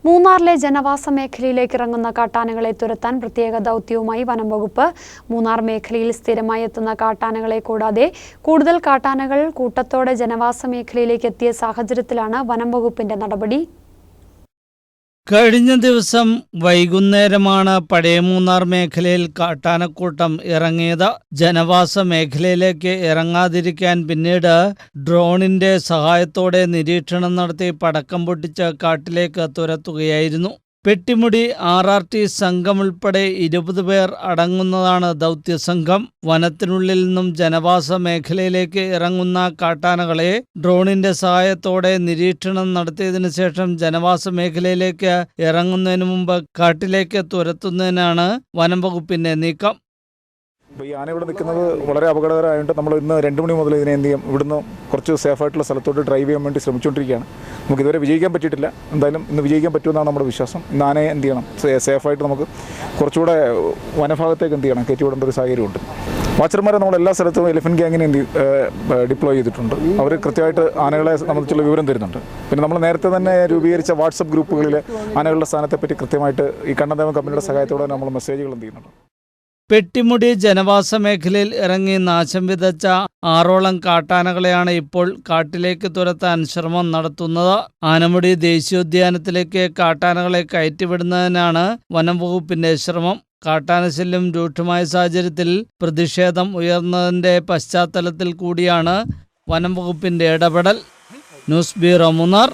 മൂന്നാറിലെ ജനവാസ മേഖലയിലേക്ക് ഇറങ്ങുന്ന കാട്ടാനകളെ തുരത്താൻ പ്രത്യേക ദൗത്യവുമായി വനം വകുപ്പ്. മൂന്നാർ മേഖലയിൽ സ്ഥിരമായി എത്തുന്ന കാട്ടാനകളെ കൂടാതെ കൂടുതൽ കാട്ടാനകൾ കൂട്ടത്തോടെ ജനവാസ മേഖലയിലേക്ക് എത്തിയ സാഹചര്യത്തിലാണ് വനം വകുപ്പിന്റെ നടപടി. കഴിഞ്ഞ ദിവസം വൈകുന്നേരമാണ് പഴയ മൂന്നാർ മേഖലയിൽ കാട്ടാനക്കൂട്ടം ഇറങ്ങിയത്. ജനവാസ മേഖലയിലേക്ക് ഇറങ്ങാതിരിക്കാൻ പിന്നീട് ഡ്രോണിന്റെ സഹായത്തോടെ നിരീക്ഷണം നടത്തി പടക്കം പൊട്ടിച്ച് കാട്ടിലേക്ക് തുരത്തുകയായിരുന്നു. പെട്ടിമുടി RRT സംഘം ഉൾപ്പെടെ 20 പേർ അടങ്ങുന്നതാണ് ദൗത്യസംഘം. വനത്തിനുള്ളിൽ നിന്നും ജനവാസ മേഖലയിലേക്ക് ഇറങ്ങുന്ന കാട്ടാനകളെ ഡ്രോണിന്റെ സഹായത്തോടെ നിരീക്ഷണം നടത്തിയതിനു ശേഷം ജനവാസ മേഖലയിലേക്ക് ഇറങ്ങുന്നതിന് മുമ്പ് കാട്ടിലേക്ക് തുരത്തുന്നതിനാണ് വനം വകുപ്പിന്റെ നീക്കം. ഈ ആന ഇവിടെ നിൽക്കുന്നത് വളരെ അപകടകരമായിട്ട് നമ്മൾ ഇന്ന് 2 മണി മുതൽ ഇതിനെ എന്ത് ചെയ്യും, ഇവിടുന്ന് കുറച്ച് സേഫായിട്ടുള്ള സ്ഥലത്തോട്ട് ഡ്രൈവ് ചെയ്യാൻ വേണ്ടി ശ്രമിച്ചുകൊണ്ടിരിക്കുകയാണ്. നമുക്ക് ഇതുവരെ വിജയിക്കാൻ പറ്റിയിട്ടില്ല. എന്തായാലും ഇന്ന് വിജയിക്കാൻ പറ്റുമെന്നാണ് നമ്മുടെ വിശ്വാസം. ഇന്ന് ആനയെ എന്ത് ചെയ്യണം, സേഫായിട്ട് നമുക്ക് കുറച്ചുകൂടെ വനഭാഗത്തേക്ക് എന്ത് ചെയ്യണം, കയറ്റിവിടേണ്ട ഒരു സാഹചര്യമുണ്ട്. വാച്ചർമാരെ നമ്മൾ എല്ലാ സ്ഥലത്തും എലിഫന്റ് ഗ്യാങ്ങിനെ ഡിപ്ലോയ് ചെയ്തിട്ടുണ്ട്. അവർ കൃത്യമായിട്ട് ആനകളെ സംബന്ധിച്ചുള്ള വിവരം തരുന്നുണ്ട്. പിന്നെ നമ്മൾ നേരത്തെ തന്നെ രൂപീകരിച്ച വാട്സപ്പ് ഗ്രൂപ്പുകളിൽ ആനകളുടെ സ്ഥാനത്തെപ്പറ്റി കൃത്യമായിട്ട് ഈ കണ്ണന്തേവൻ കമ്പനിയുടെ സഹായത്തോടെ നമ്മൾ മെസ്സേജുകൾ എന്ത് ചെയ്യുന്നുണ്ട്. പെട്ടിമുടി ജനവാസ മേഖലയിൽ ഇറങ്ങി നാശം വിതച്ച 6ഓളം കാട്ടാനകളെയാണ് ഇപ്പോൾ കാട്ടിലേക്ക് തുരത്താൻ ശ്രമം നടത്തുന്നത്. ആനമുടി ദേശീയോദ്യാനത്തിലേക്ക് കാട്ടാനകളെ കയറ്റിവിടുന്നതിനാണ് വനം വകുപ്പിന്റെ ശ്രമം. കാട്ടാനശല്യം രൂക്ഷമായ സാഹചര്യത്തിൽ പ്രതിഷേധം ഉയർന്നതിന്റെ പശ്ചാത്തലത്തിൽ കൂടിയാണ് വനം വകുപ്പിന്റെ ഇടപെടൽ. News bureau Munnar.